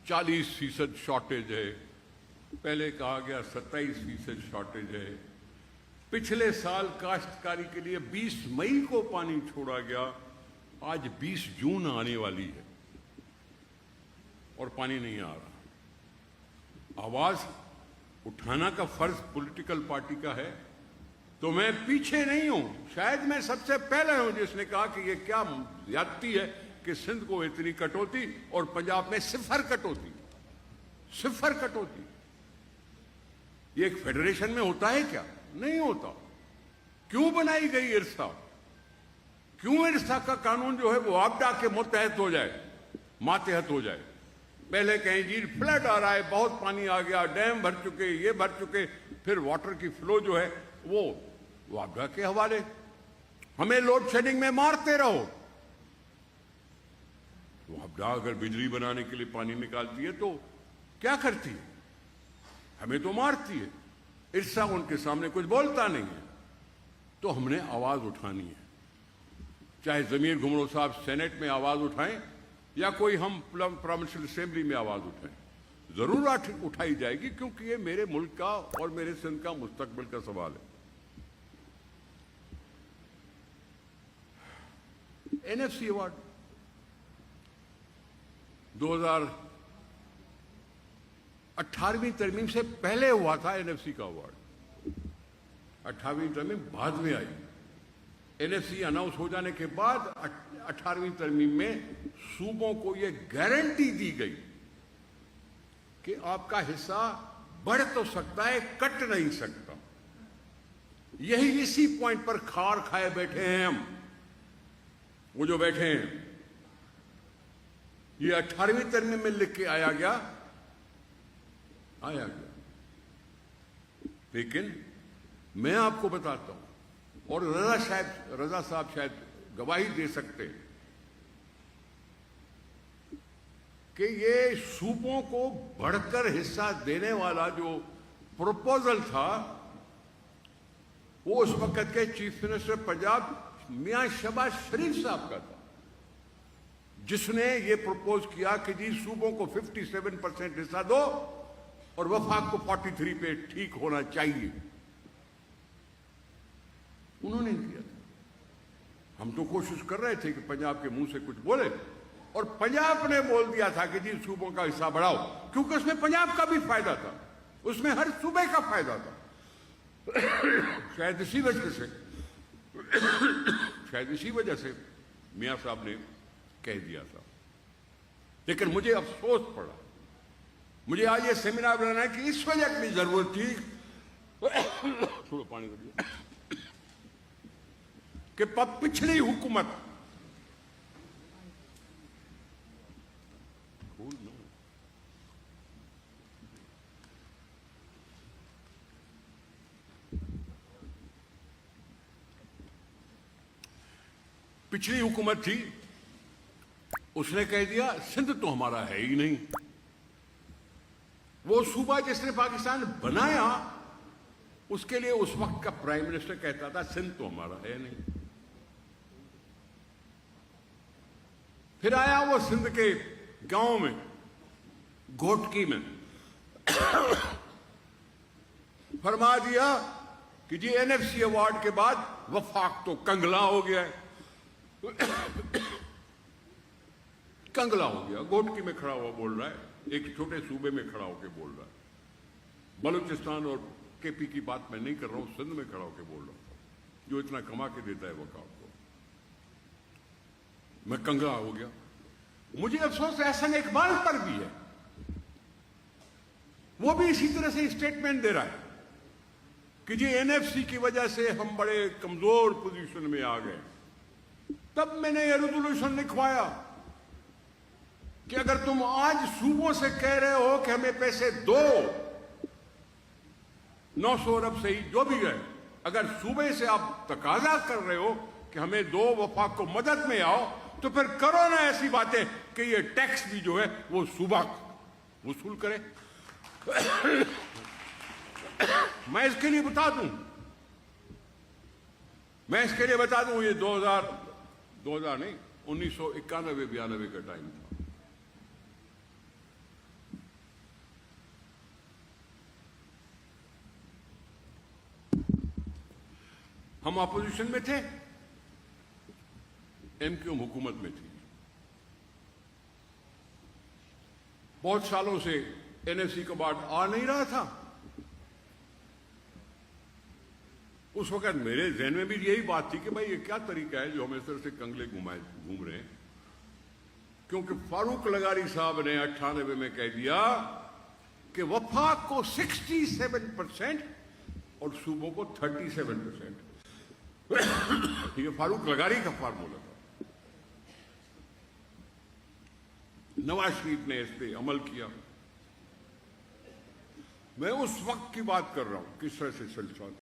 40% shortage है, पहले कहा गया 27% शॉर्टेज है। पिछले साल काश्तकारी के लिए 20 मई को पानी छोड़ा गया, आज 20 जून आने वाली है और पानी नहीं आ रहा। आवाज उठाना का फर्ज पॉलिटिकल पार्टी का है, तो मैं पीछे नहीं हूं। शायद मैं सबसे पहले हूं जिसने कहा कि ये क्या ज्यादती है कि सिंध को इतनी कटौती और पंजाब में सिफर कटौती। सिफर कटौती ये एक फेडरेशन में होता है क्या? नहीं होता। क्यों बनाई गई इरसा? क्यों इरसा का कानून जो है वो आपदा के मुतहत हो जाए, मातहत हो जाए? पहले कहीं जी फ्लड आ रहा है, बहुत पानी आ गया, डैम भर चुके, ये भर चुके, फिर वाटर की फ्लो जो है वो आपदा के हवाले। हमें लोड शेडिंग में मारते रहो। आपदा अगर बिजली बनाने के लिए पानी निकालती है तो क्या करती है? हमें तो मारती है। इरसा उनके सामने कुछ बोलता नहीं है, तो हमने आवाज उठानी है। चाहे जमीर घुमरो साहब सेनेट में आवाज उठाएं या कोई हम प्रोविंशियल असेंबली में आवाज उठाएं, जरूर उठाई जाएगी, क्योंकि ये मेरे मुल्क का और मेरे सिंध का मुस्तकबिल का सवाल है। एनएफसी अवार्ड 2018वीं तरमीम से पहले हुआ था। एनएफसी का अवार्ड 18वीं तरमीम बाद में आई। एनएफसी अनाउंस हो जाने के बाद 18वीं तरमीम में सूबों को यह गारंटी दी गई कि आपका हिस्सा बढ़ तो सकता है, कट नहीं सकता। यही इसी पॉइंट पर खार खाए बैठे हैं हम। वो जो बैठे हैं, ये 18वीं तरमीम में लिख के आया गया। लेकिन मैं आपको बताता हूं, और रजा साहब शायद गवाही दे सकते हैं कि ये सूबों को बढ़कर हिस्सा देने वाला जो प्रपोजल था वो उस वक्त के चीफ मिनिस्टर पंजाब मियां शहबाज शरीफ साहब का था, जिसने ये प्रपोज किया कि जी सूबों को 57% हिस्सा दो और वफाक को 43 पे ठीक होना चाहिए। उन्होंने किया था। हम तो कोशिश कर रहे थे कि पंजाब के मुंह से कुछ बोले, और पंजाब ने बोल दिया था कि जी सूबों का हिस्सा बढ़ाओ, क्योंकि उसमें पंजाब का भी फायदा था, उसमें हर सूबे का फायदा था। शायद इसी वजह से मियां साहब ने कह दिया था। लेकिन मुझे अफसोस पड़ा, मुझे आज ये सेमिनार बनाना है कि इस वजह की जरूरत थी थोड़ा पानी कर दिया कि पिछली हुकूमत थी, उसने कह दिया सिंध तो हमारा है ही नहीं। वो सूबा जिसने पाकिस्तान बनाया, उसके लिए उस वक्त का प्राइम मिनिस्टर कहता था सिंध तो हमारा है नहीं। फिर आया वो सिंध के गांव में, घोटकी में, फरमा दिया कि जी एनएफसी अवार्ड के बाद वफाक तो कंगला हो गया है। कंगला हो गया, घोटकी में खड़ा हुआ बोल रहा है, एक छोटे सूबे में खड़ा होकर बोल रहा है। बलूचिस्तान और केपी की बात मैं नहीं कर रहा हूं, सिंध में खड़ा होकर बोल रहा हूं, जो इतना कमा के देता है वफाक को। मैं कंगला हो गया। मुझे अफसोस एहसन इकबाल पर भी है, वो भी इसी तरह से स्टेटमेंट दे रहा है कि जी एनएफसी की वजह से हम बड़े कमजोर पोजीशन में आ गए। तब मैंने ये रेजोल्यूशन लिखवाया कि अगर तुम आज सूबों से कह रहे हो कि हमें पैसे दो, 900 अरब से ही जो भी है, अगर सूबे से आप तकाजा कर रहे हो कि हमें दो, वफाक को मदद में आओ, तो फिर करो ना ऐसी बातें कि ये टैक्स भी जो है वो सूबा वसूल करे। मैं इसके लिए बता दूं, ये 2000 नहीं, 1991-92 का टाइम था। ہم اپوزیشن میں تھے, ایم کیو ایم حکومت میں تھی. بہت سالوں سے این ایس سی کا بارڈ آ نہیں رہا تھا. اس وقت میرے ذہن میں بھی یہی بات تھی کہ بھائی یہ کیا طریقہ ہے جو ہم اس طرح سے کنگلے گھوم رہے ہیں, کیونکہ فاروق لغاری صاحب نے 98 میں کہہ دیا کہ وفاق کو 67% اور صوبوں کو 37%. یہ فاروق لغاری کا فارمولا تھا. نواز شریف نے اس پہ عمل کیا. میں اس وقت کی بات کر رہا ہوں کس طرح سے سلسلہ